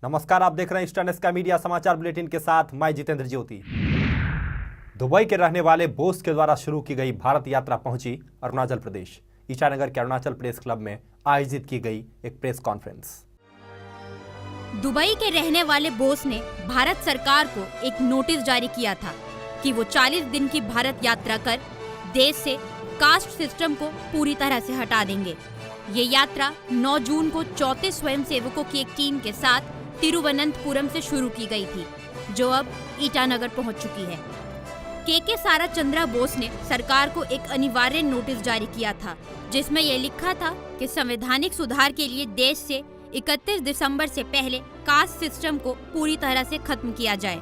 नमस्कार, आप देख रहे हैं ईस्टर्न स्काई मीडिया समाचार बुलेटिन के साथ मैं जितेंद्र ज्योति। दुबई के रहने वाले बोस के द्वारा शुरू की गई भारत यात्रा पहुंची अरुणाचल प्रदेश। ईटानगर के अरुणाचल प्रेस क्लब में आयोजित की गई एक प्रेस कॉन्फ्रेंस। दुबई के रहने वाले बोस ने भारत सरकार को एक नोटिस जारी किया था कि वो 40 दिन की भारत यात्रा कर देश से कास्ट सिस्टम को पूरी तरह से हटा देंगे। ये यात्रा 9 जून को 34 स्वयंसेवकों की एक टीम के साथ तिरुवनंतपुरम से शुरू की गई थी, जो अब ईटानगर पहुंच चुकी है। के साराचंद्रा बोस ने सरकार को एक अनिवार्य नोटिस जारी किया था, जिसमें यह लिखा था कि संवैधानिक सुधार के लिए देश से 31 दिसंबर से पहले कास्ट सिस्टम को पूरी तरह से खत्म किया जाए।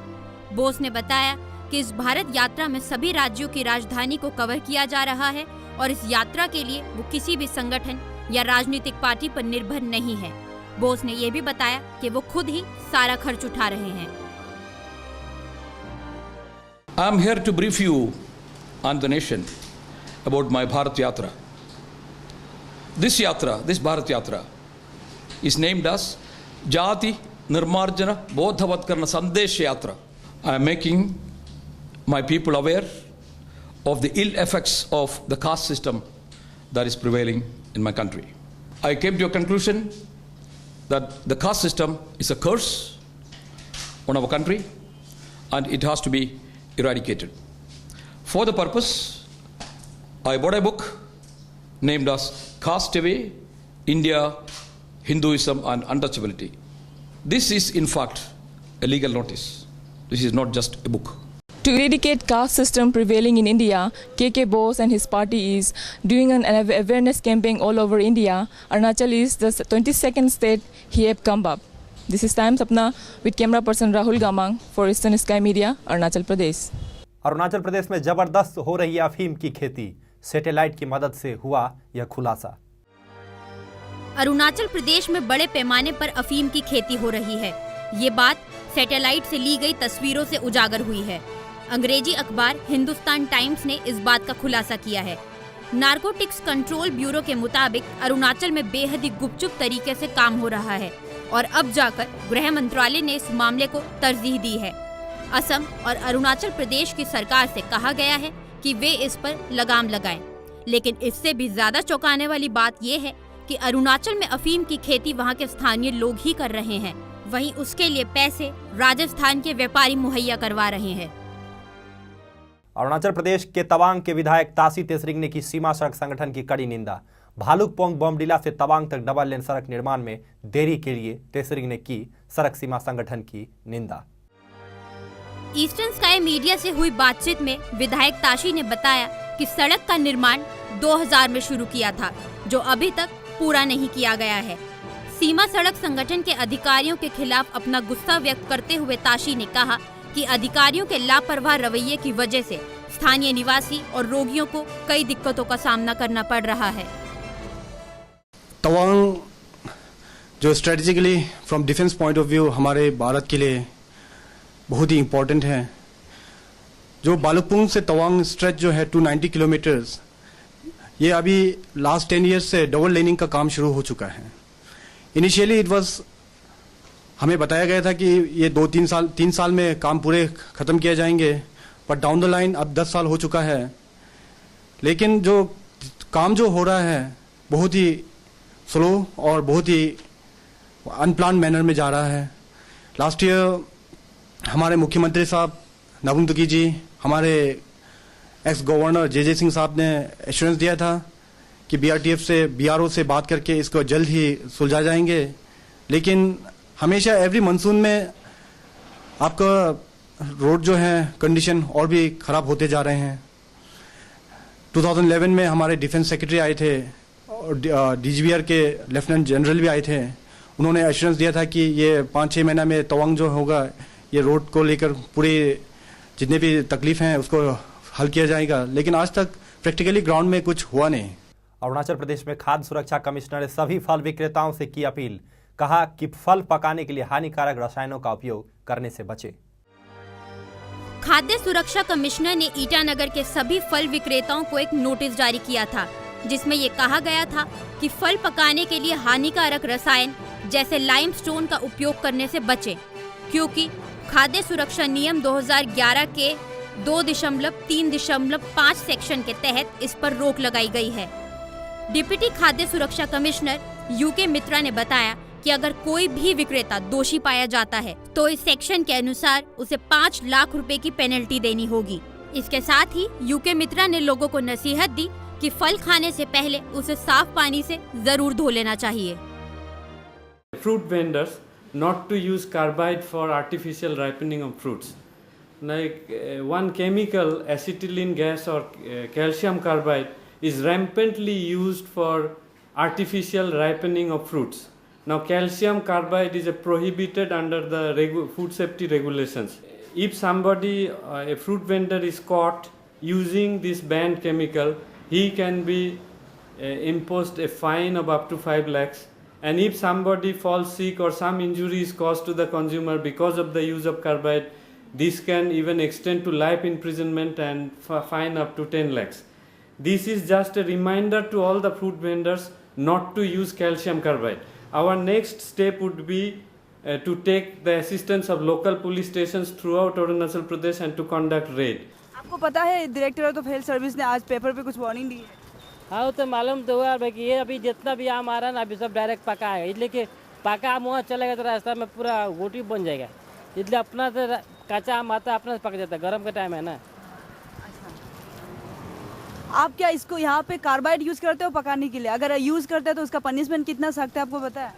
बोस ने बताया कि इस भारत यात्रा में सभी राज्यों की राजधानी को कवर किया जा रहा है और इस यात्रा के लिए वो किसी भी संगठन या राजनीतिक पार्टी पर निर्भर नहीं है। बोस ने यह भी बताया कि वो खुद ही सारा खर्च उठा रहे हैं। I am here to brief you on the nation about my Bharat Yatra. This Bharat Yatra is named as Jati Nirmarjana Bodhavatkarna Sandesh Yatra. I am making my people aware of the ill effects of the caste system that is prevailing in my country. I came to a conclusion that the caste system is a curse on our country and it has to be eradicated. For the purpose, I bought a book named as Caste Away, India, Hinduism and Untouchability. This is in fact a legal notice. This is not just a book. To eradicate caste system prevailing in India, KK Bose and his party is doing an awareness campaign all over India. Arunachal is the 22nd state he have come up. This is Time Sapna with camera person Rahul Gamang for Eastern Sky Media, Arunachal Pradesh. Arunachal Pradesh में जबरदस्त हो रही है अफीम की खेती। Satellite की मदद से हुआ यह खुलासा। अरुणाचल प्रदेश में बड़े पैमाने पर अफीम की खेती हो रही है। ये बात सैटेलाइट से ली गई तस्वीरों से उजागर हुई है। अंग्रेजी अखबार हिंदुस्तान टाइम्स ने इस बात का खुलासा किया है। नारकोटिक्स कंट्रोल ब्यूरो के मुताबिक अरुणाचल में बेहद ही गुपचुप तरीके से काम हो रहा है और अब जाकर गृह मंत्रालय ने इस मामले को तरजीह दी है। असम और अरुणाचल प्रदेश की सरकार से कहा गया है कि वे इस पर लगाम लगाएं। लेकिन इससे भी ज्यादा चौंकाने वाली बात यह है कि अरुणाचल में अफीम की खेती वहां के स्थानीय लोग ही कर रहे हैं, वहीं उसके लिए पैसे राजस्थान के व्यापारी मुहैया करवा रहे हैं। अरुणाचल प्रदेश के तवांग के विधायक तासी तेसरिंग ने की सीमा सड़क संगठन की कड़ी निंदा। भालुकपोंग बोमडिला से तवांग तक डबल लेन सड़क निर्माण में देरी के लिए तेसरिंग ने की सड़क सीमा संगठन की निंदा। ईस्टर्न स्काई मीडिया से हुई बातचीत में विधायक ताशी ने बताया कि सड़क का निर्माण 2000 में शुरू किया था, जो अभी तक पूरा नहीं किया गया है। सीमा सड़क संगठन के अधिकारियों के खिलाफ अपना गुस्सा व्यक्त करते हुए ताशी ने कहा कि अधिकारियों के लापरवाह रवैये की वजह से स्थानीय निवासी और रोगियों को कई दिक्कतों का सामना करना पड़ रहा है। तवांग जो strategically from defence point of view हमारे भारत के लिए बहुत ही इम्पोर्टेंट है। जो भालुकपोंग से तवांग स्ट्रेच जो है 290 किलोमीटर्स, ये अभी लास्ट 10 ईयर्स से डबल लेनिंग का काम शुरू हो चुका है। इनिशियली इट वाज हमें बताया गया था कि ये 3 साल में काम पूरे खत्म किए जाएंगे, पर डाउन द लाइन अब 10 साल हो चुका है। लेकिन जो काम जो हो रहा है बहुत ही स्लो और बहुत ही अनप्लान मैनर में जा रहा है। लास्ट ईयर हमारे मुख्यमंत्री साहब नाबम तुकी जी, हमारे एक्स गवर्नर जे सिंह साहब ने एश्योरेंस दिया था कि BRTF से BRO से बात करके इसको जल्द ही सुलझा जाएंगे। लेकिन हमेशा एवरी मानसून में आपका रोड जो है कंडीशन और भी खराब होते जा रहे हैं। 2011 में हमारे डिफेंस सेक्रेटरी आए थे और DGBR के लेफ्टिनेंट जनरल भी आए थे। उन्होंने एश्योरेंस दिया था कि ये 5-6 महीना में तवांग जो होगा, ये रोड को लेकर पूरी जितने भी तकलीफ हैं उसको हल किया जाएगा। लेकिन आज तक प्रैक्टिकली ग्राउंड में कुछ हुआ नहीं। अरुणाचल प्रदेश में खाद्य सुरक्षा कमिश्नर ने सभी फल विक्रेताओं से की अपील। कहा कि फल पकाने के लिए हानिकारक रसायनों का उपयोग करने से बचे। खाद्य सुरक्षा कमिश्नर ने ईटानगर के सभी फल विक्रेताओं को एक नोटिस जारी किया था, जिसमें ये कहा गया था कि फल पकाने के लिए हानिकारक रसायन जैसे लाइमस्टोन का उपयोग करने से बचें, क्योंकि खाद्य सुरक्षा नियम 2011 के 2.3.5 सेक्शन के तहत इस पर रोक लगाई गई है। डिप्टी खाद्य सुरक्षा कमिश्नर यूके मित्रा ने बताया कि अगर कोई भी विक्रेता दोषी पाया जाता है तो इस सेक्शन के अनुसार उसे 5 लाख रुपए की पेनल्टी देनी होगी। इसके साथ ही यूके मित्रा ने लोगों को नसीहत दी कि फल खाने से पहले उसे साफ पानी से जरूर धो लेना चाहिए। Fruit vendors not to use carbide for artificial ripening of fruits. Like one chemical, acetylene gas or calcium carbide, is rampantly used for artificial ripening of fruits. Now, calcium carbide is prohibited under the food safety regulations. If somebody, a fruit vendor, is caught using this banned chemical, he can be imposed a fine of up to 5 lakhs. And if somebody falls sick or some injury is caused to the consumer because of the use of carbide, this can even extend to life imprisonment and fine up to 10 lakhs. This is just a reminder to all the fruit vendors not to use calcium carbide. Our next step would be to take the assistance of local police stations throughout Arunachal Pradesh and to conduct raid. आपको पता है director of health service ने आज paper पे कुछ warning दी है? हाँ तो मालूम तो हुआ भाई कि ये अभी जितना भी आम आ रहा है ना अभी सब डायरेक्ट पका है, इसलिए कि पका आम वहाँ चलेगा तो रास्ता में पूरा गोटी बन जाएगा, इसलिए अपना तो कच्चा आम आता है अपना से पक जाता है, गर्म का टाइम है ना। आप क्या इसको यहाँ पे कार्बाइड यूज करते हो पकाने के लिए? अगर यूज करते हैं तो उसका पनिशमेंट कितना सख्त है आपको पता है?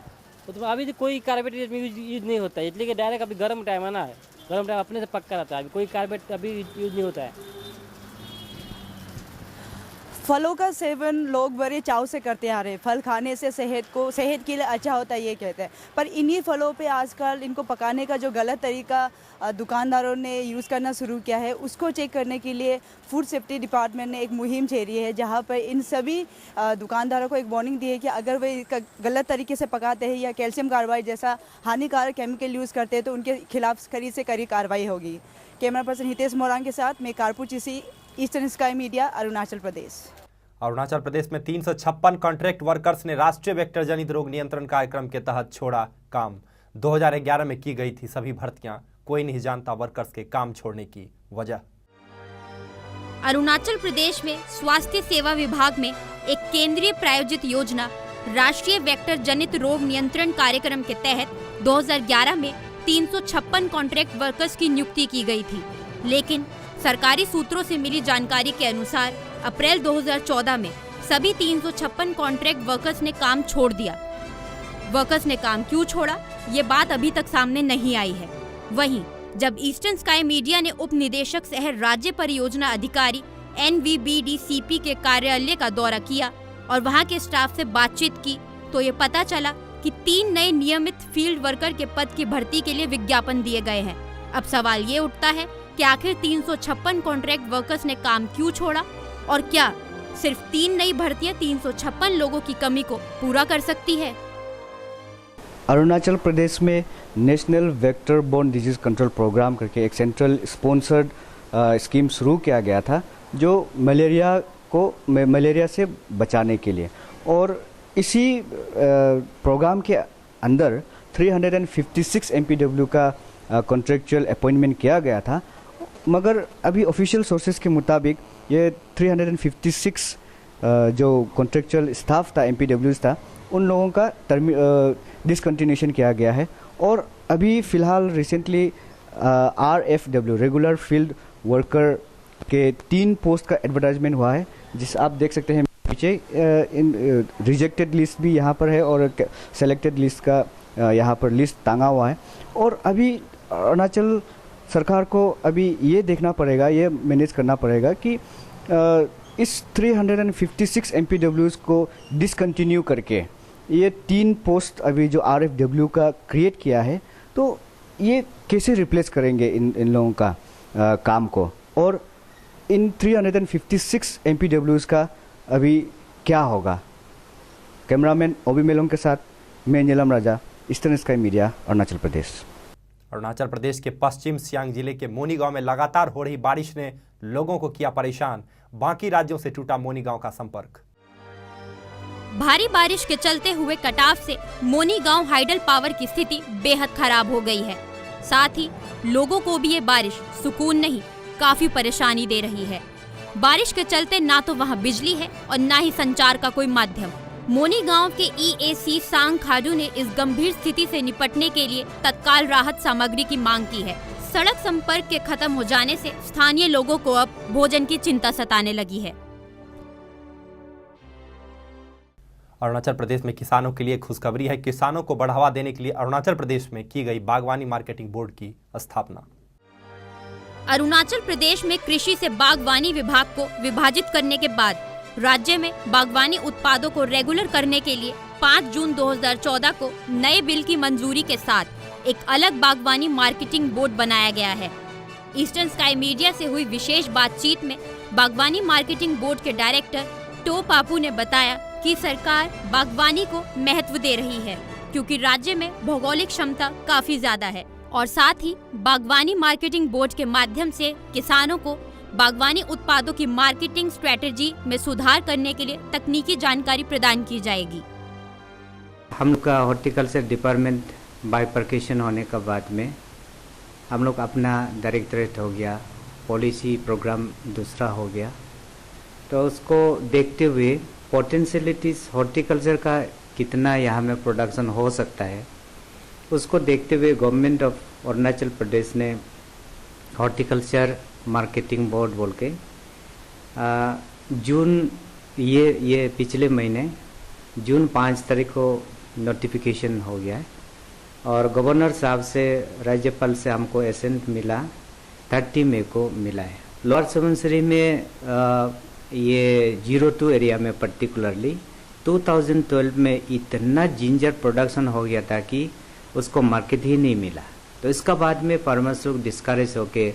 तो अभी तो कोई कार्बेट यूज नहीं होता है, इसलिए कि डायरेक्ट अभी गर्म टाइम है ना, गर्म टाइम अपने से पक्का रहता है, अभी कोई कार्बेट अभी यूज नहीं होता है। फलों का सेवन लोग बड़े चाव से करते आ रहे हैं। फल खाने से सेहत के लिए अच्छा होता है ये कहते हैं, पर इन्हीं फलों पे आजकल इनको पकाने का जो गलत तरीका दुकानदारों ने यूज़ करना शुरू किया है, उसको चेक करने के लिए फूड सेफ्टी डिपार्टमेंट ने एक मुहिम छेड़ी है, जहां पर इन सभी दुकानदारों को एक वार्निंग दी है कि अगर वे गलत तरीके से पकाते हैं या कैल्शियम कार्बाइड जैसा हानिकारक केमिकल यूज़ करते हैं तो उनके खिलाफ कड़ी से कड़ी कार्रवाई होगी। कैमरा पर्सन हितेश मोरांग के साथ मैं कारपू चिसी, eastern sky media, Arunachal Pradesh. Arunachal Pradesh में 356 कॉन्ट्रैक्ट वर्कर्स ने राष्ट्रीय वेक्टर जनित रोग नियंत्रण कार्यक्रम के तहत छोड़ा काम। 2011 में की गई थी सभी भर्तियां, कोई नहीं जानता वर्कर्स के काम छोड़ने की वजह। अरुणाचल प्रदेश में स्वास्थ्य सेवा विभाग में एक केंद्रीय प्रायोजित योजना राष्ट्रीय वेक्टर जनित रोग नियंत्रण कार्यक्रम के तहत 2011 में 356 कॉन्ट्रैक्ट वर्कर्स की नियुक्ति की गई थी, लेकिन सरकारी सूत्रों से मिली जानकारी के अनुसार अप्रैल 2014 में सभी 356 कॉन्ट्रैक्ट वर्कर्स ने काम छोड़ दिया। वर्कर्स ने काम क्यों छोड़ा, ये बात अभी तक सामने नहीं आई है। वहीं जब ईस्टर्न स्काई मीडिया ने उप निदेशक सह राज्य परियोजना अधिकारी NVBDCP के कार्यालय का दौरा किया और वहां के स्टाफ से बातचीत की तो ये पता चला कि 3 नए नियमित फील्ड वर्कर के पद की भर्ती के लिए विज्ञापन दिए गए हैं। अब सवाल ये उठता है कि आखिर 356 कॉन्ट्रैक्ट वर्कर्स ने काम क्यों छोड़ा और क्या सिर्फ 3 नई भर्तियां 356 लोगों की कमी को पूरा कर सकती है? अरुणाचल प्रदेश में national vector borne disease control programme करके एक सेंट्रल स्पॉन्सर्ड स्कीम शुरू किया गया था, जो मलेरिया से बचाने के लिए, और इसी प्रोग्राम के अंदर 356 MPW का कॉन्ट्रेक्चुअल अपॉइंटमेंट किया गया था, मगर अभी ऑफिशियल सोर्सेज के मुताबिक ये 356 जो कॉन्ट्रेक्चुअल स्टाफ था, MPWs था, उन लोगों का डिसकंटिन्यूशन किया गया है। और अभी फ़िलहाल recently RFW regular field worker के 3 पोस्ट का एडवर्टाइजमेंट हुआ है, जिस आप देख सकते हैं पीछे। इन रिजेक्टेड लिस्ट भी यहाँ पर है और सेलेक्टेड लिस्ट का यहाँ पर लिस्ट टांगा हुआ है। और अभी अरुणाचल सरकार को अभी ये देखना पड़ेगा, ये मैनेज करना पड़ेगा कि इस 356 MPWs को डिसकंटिन्यू करके ये 3 पोस्ट अभी जो RFW का क्रिएट किया है, तो ये कैसे रिप्लेस करेंगे इन लोगों का काम को, और इन 356 MPWs का अभी क्या होगा। कैमरामैन ओबी मेलोंग के साथ मैं नीलम राजा, eastern sky media, Arunachal Pradesh. Arunachal Pradesh के पश्चिम सियांग जिले के मोनी गांव में लगातार हो रही बारिश ने लोगों को किया परेशान। बाकी राज्यों से टूटा मोनी गांव का संपर्क। भारी बारिश के चलते हुए कटाव से मोनी गांव हाइडल पावर की स्थिति बेहद खराब हो गई है। साथ ही लोगों को भी ये बारिश सुकून नहीं, काफी परेशानी दे रही है। बारिश के चलते ना तो वहां बिजली है और ना ही संचार का कोई माध्यम। मोनी गांव के EAC सांग खाडू ने इस गंभीर स्थिति से निपटने के लिए तत्काल राहत सामग्री की मांग की है। सड़क संपर्क के खत्म हो जाने से स्थानीय लोगों को अब भोजन की चिंता सताने लगी है। अरुणाचल प्रदेश में किसानों के लिए खुशखबरी है। किसानों को बढ़ावा देने के लिए अरुणाचल प्रदेश में की गई बागवानी मार्केटिंग बोर्ड की स्थापना। अरुणाचल प्रदेश में कृषि से बागवानी विभाग को विभाजित करने के बाद राज्य में बागवानी उत्पादों को रेगुलर करने के लिए 5 जून 2014 को नए बिल की मंजूरी के साथ एक अलग बागवानी मार्केटिंग बोर्ड बनाया गया है। ईस्टर्न स्काई मीडिया से हुई विशेष बातचीत में बागवानी मार्केटिंग बोर्ड के डायरेक्टर टो पापू ने बताया कि सरकार बागवानी को महत्व दे रही है क्योंकि राज्य में भौगोलिक क्षमता काफी ज्यादा है और साथ ही बागवानी मार्केटिंग बोर्ड के माध्यम से किसानों को बागवानी उत्पादों की मार्केटिंग स्ट्रेटेजी में सुधार करने के लिए तकनीकी जानकारी प्रदान की जाएगी। हम लोग का हॉर्टिकल्चर डिपार्टमेंट बाइफरकेशन होने के बाद में हम लोग अपना डायरेक्टरेट हो गया, पॉलिसी प्रोग्राम दूसरा हो गया। तो उसको देखते हुए पोटेंशियलिटीज हॉर्टिकल्चर का कितना यहाँ में प्रोडक्शन हो सकता है, उसको देखते हुए गवर्नमेंट ऑफ अरुणाचल प्रदेश ने हॉर्टिकल्चर मार्केटिंग बोर्ड बोल के जून ये पिछले महीने जून 5 तारीख को नोटिफिकेशन हो गया है और गवर्नर साहब से राज्यपाल से हमको एसेंट मिला 30 मई को मिला है। लोअर सुबनसिरी में ये 02 एरिया में पर्टिकुलरली 2012 में इतना जिंजर प्रोडक्शन हो गया था कि उसको मार्केट ही नहीं मिला। तो इसका बाद में फार्मर्स लोग डिस्करेज होके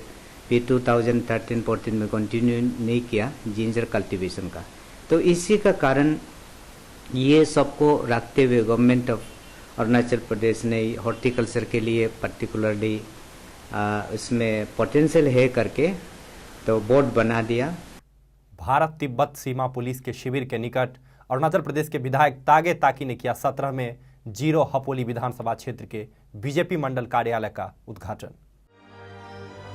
फिर 2013-14 में कंटिन्यू नहीं किया जिंजर कल्टीवेशन का। तो इसी का कारण ये सबको रखते हुए गवर्नमेंट ऑफ अरुणाचल प्रदेश ने हॉर्टिकल्चर के लिए पर्टिकुलरली इसमें पोटेंशियल है करके तो बोर्ड बना दिया। भारत तिब्बत सीमा पुलिस के शिविर के निकट अरुणाचल प्रदेश के विधायक तागे ताकी ने किया 17 में 0 हपोली विधानसभा क्षेत्र के बीजेपी मंडल कार्यालय का उद्घाटन।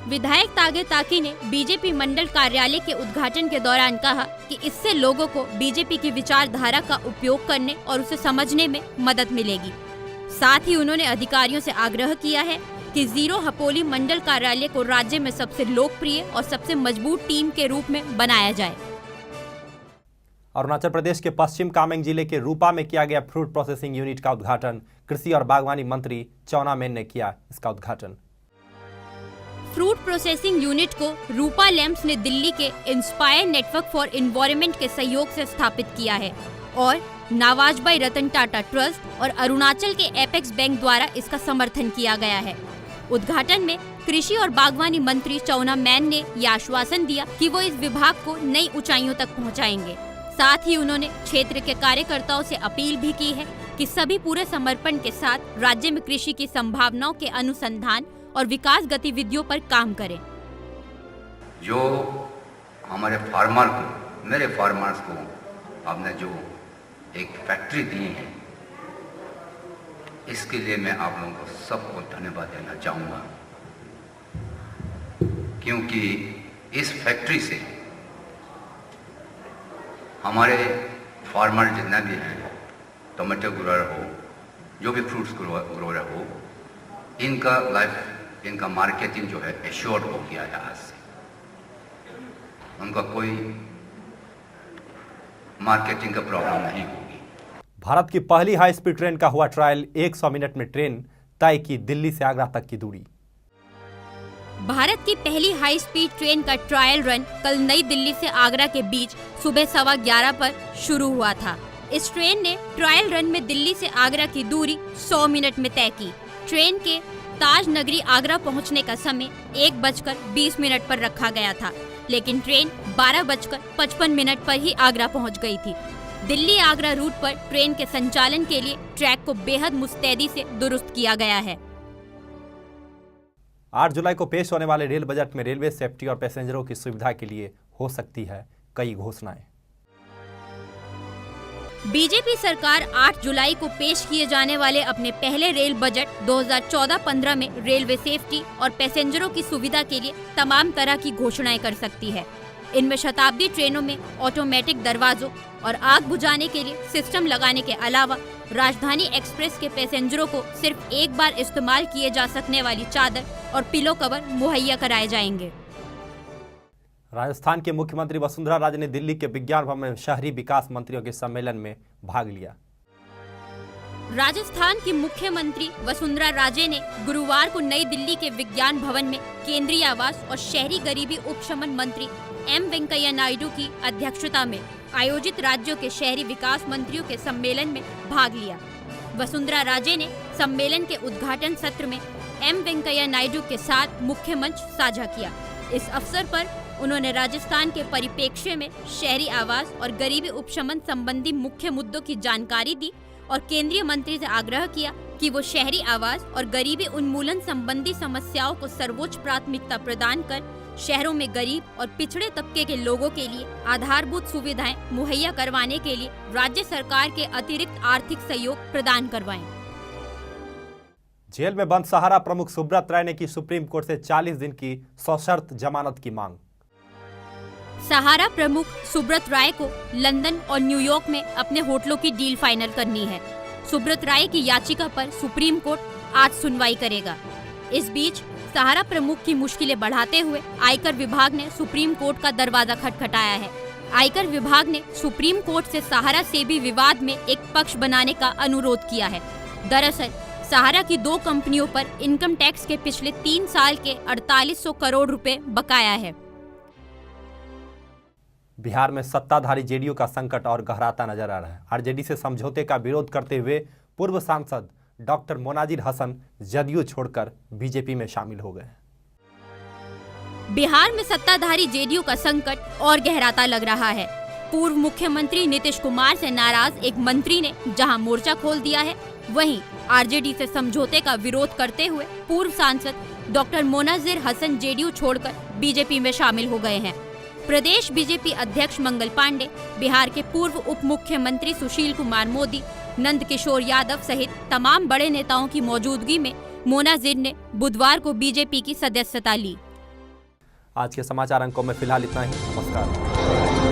विधायक तागे ताकी ने बीजेपी मंडल कार्यालय के उद्घाटन के दौरान कहा कि इससे लोगों को बीजेपी की विचारधारा का उपयोग करने और उसे समझने में मदद मिलेगी। साथ ही उन्होंने अधिकारियों से आग्रह किया है कि 0 हपोली मंडल कार्यालय को राज्य में सबसे लोकप्रिय और सबसे मजबूत टीम के रूप में बनाया जाए। अरुणाचल प्रदेश के पश्चिम कामेंग जिले के रूपा में किया गया फ्रूट प्रोसेसिंग यूनिट का उद्घाटन। कृषि और बागवानी मंत्री चौना मेन ने किया इसका उद्घाटन। फ्रूट प्रोसेसिंग यूनिट को रूपा लैम्प्स ने दिल्ली के इंस्पायर नेटवर्क फॉर एनवायरनमेंट के सहयोग से स्थापित किया है और नावाजबाई रतन टाटा ट्रस्ट और अरुणाचल के एपेक्स बैंक द्वारा इसका समर्थन किया गया है। उद्घाटन में कृषि और बागवानी मंत्री चौना मैन ने यह आश्वासन दिया कि वो इस विभाग को नई ऊंचाइयों तक पहुंचाएंगे। साथ ही उन्होंने क्षेत्र के कार्यकर्ताओं से अपील भी की है कि सभी पूरे समर्पण के साथ राज्य में कृषि की संभावनाओं के अनुसंधान और विकास गतिविधियों पर काम करें। जो हमारे फार्मर को, मेरे फार्मर्स को आपने जो एक फैक्ट्री दी है, इसके लिए मैं आप लोगों को सबको धन्यवाद देना चाहूँगा, क्योंकि इस फैक्ट्री से हमारे फार्मर जितना भी हैं, टोमेटो ग्रोअर हो, जो भी फ्रूट्स ग्रोअर हो, इनका लाइफ, इनका मार्केटिंग जो है एश्योर्ड हो गया है। आज से उनका कोई मार्केटिंग का प्रॉब्लम नहीं होगी। भारत की पहली हाई स्पीड ट्रेन का हुआ ट्रायल। 100 मिनट में ट्रेन तय की दिल्ली से आगरा तक की दूरी। भारत की पहली हाई स्पीड ट्रेन का ट्रायल रन कल नई दिल्ली से आगरा के बीच सुबह 11:15 पर शुरू हुआ था। इस ट्रेन ने ट्रायल रन में दिल्ली से आगरा की दूरी 100 मिनट में तय की। ट्रेन के ताज नगरी आगरा पहुंचने का समय 1:20 पर रखा गया था, लेकिन ट्रेन 12:55 पर ही आगरा पहुंच गई थी। दिल्ली आगरा रूट पर ट्रेन के संचालन के लिए ट्रैक को बेहद मुस्तैदी से दुरुस्त किया गया है। 8 जुलाई को पेश होने वाले रेल बजट में रेलवे सेफ्टी और पैसेंजरों की सुविधा के लिए हो सकती है कई घोषणाएं। बीजेपी सरकार 8 जुलाई को पेश किए जाने वाले अपने पहले रेल बजट 2014-15 में रेलवे सेफ्टी और पैसेंजरों की सुविधा के लिए तमाम तरह की घोषणाएं कर सकती है। इनमें शताब्दी ट्रेनों में ऑटोमेटिक दरवाजों और आग बुझाने के लिए सिस्टम लगाने के अलावा राजधानी एक्सप्रेस के पैसेंजरों को सिर्फ एक बार इस्तेमाल किए जा सकने वाली चादर और पिलो कवर मुहैया कराए जाएंगे। राजस्थान के मुख्यमंत्री वसुंधरा राजे ने दिल्ली के विज्ञान भवन में शहरी विकास मंत्रियों के सम्मेलन में भाग लिया। राजस्थान की मुख्यमंत्री वसुंधरा राजे ने गुरुवार को नई दिल्ली के विज्ञान भवन में केंद्रीय आवास और शहरी गरीबी उपशमन मंत्री एम वेंकैया नायडू की अध्यक्षता में आयोजित राज्यों के शहरी विकास मंत्रियों के सम्मेलन में भाग लिया। वसुंधरा राजे ने सम्मेलन के उद्घाटन सत्र में एम वेंकैया नायडू के साथ मुख्य मंच साझा किया। इस अवसर पर उन्होंने राजस्थान के परिप्रेक्ष्य में शहरी आवास और गरीबी उपशमन संबंधी मुख्य मुद्दों की जानकारी दी और केंद्रीय मंत्री से आग्रह किया कि वो शहरी आवास और गरीबी उन्मूलन संबंधी समस्याओं को सर्वोच्च प्राथमिकता प्रदान कर शहरों में गरीब और पिछड़े तबके के लोगों के लिए आधारभूत सुविधाएं मुहैया करवाने के लिए राज्य सरकार के अतिरिक्त आर्थिक सहयोग प्रदान करवाएं। जेल में बंद सहारा प्रमुख सुब्रत राय ने की सुप्रीम कोर्ट से 40 दिन की सशर्त जमानत की मांग। सहारा प्रमुख सुब्रत राय को लंदन और न्यूयॉर्क में अपने होटलों की डील फाइनल करनी है। सुब्रत राय की याचिका पर सुप्रीम कोर्ट आज सुनवाई करेगा। इस बीच सहारा प्रमुख की मुश्किलें बढ़ाते हुए आयकर विभाग ने सुप्रीम कोर्ट का दरवाजा खटखटाया है। आयकर विभाग ने सुप्रीम कोर्ट से सहारा से भी विवाद में एक पक्ष बनाने का अनुरोध किया है। दरअसल सहारा की 2 कंपनियों पर इनकम टैक्स के पिछले 3 साल के 4800 करोड़ रुपए बकाया है। बिहार में सत्ताधारी जेडीयू का संकट और गहराता नजर आ रहा है। आरजेडी से समझौते का विरोध करते हुए पूर्व सांसद डॉक्टर मोनाजिर हसन जदयू छोड़कर बीजेपी में शामिल हो गए। बिहार में सत्ताधारी जेडीयू का संकट और गहराता लग रहा है। पूर्व मुख्यमंत्री नीतीश कुमार से नाराज एक मंत्री ने जहां मोर्चा खोल दिया है, वहीं आरजेडी से समझौते का विरोध करते हुए पूर्व सांसद डॉक्टर मोनाजिर हसन जेडीयू छोड़कर बीजेपी में शामिल हो गए हैं। प्रदेश बीजेपी अध्यक्ष मंगल पांडे, बिहार के पूर्व उप मुख्यमंत्री सुशील कुमार मोदी, नंद किशोर यादव सहित तमाम बड़े नेताओं की मौजूदगी में मोनाजिर ने बुधवार को बीजेपी की सदस्यता ली। आज के समाचार अंकों में फिलहाल इतना ही। नमस्कार।